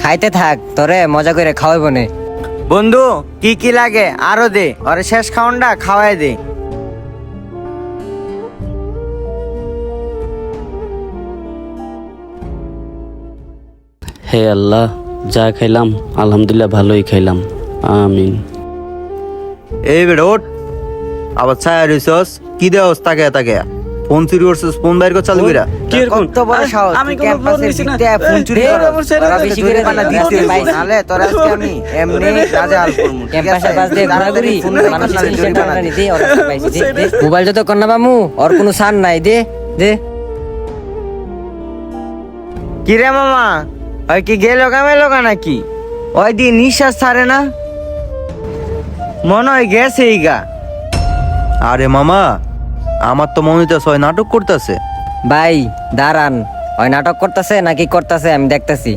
খাইতে থাক, তোরে মজা করে খাওয়াবো নে। বন্ধু কি কি লাগে আরো দে, ওরে শেষ খাওয়ানটা খাওয়াই দে। হে আল্লাহ, যা খাইলাম আলহামদুলিল্লাহ ভালোই খাইলাম, আমিন। এই বেটা ওঠ, আবার ছায়া রিসোর্স কি দেওস তাকে তাকে ফোন চুরি করছিস, ফোন বাইর কর চালু কইরা। কি এরকম? কত বড় সাহস, আমি তুই কোনো ক্যাম্পাসের ফোন নিছি না। ভিতরে ফোন চুরি এই, করস। আমার ছেড়ে তোরা দে, বেশি ছেড়ে করে দে, বানা ছেড়ে দিছিস দে, ভাই, ছেড়ে দে। নালে তোরা আজকে আমি এমনি রাজা আল করব। ক্যাম্পাসের পাশ দিয়ে ঘোরাঘুরি, মানুষ চিকিৎসা করানি, দে ওরা পাইছি, দে, দে। মোবাইল যত কন্যা বামু, ওর কোনো সান নাই, দে দে। কি রে মামা, ওই কি গেল কামেলো নাকি? ওই দিয়ে নিঃশ্বাস ছাড়ে না, মনে হয় গেছে গা। আরে মামা, আমার তো মনে হইতেছে ওই নাটক করতেছে। ভাই দাঁড়ান, ওই নাটক করতেছে নাকি করতেছে আমি দেখতেছি।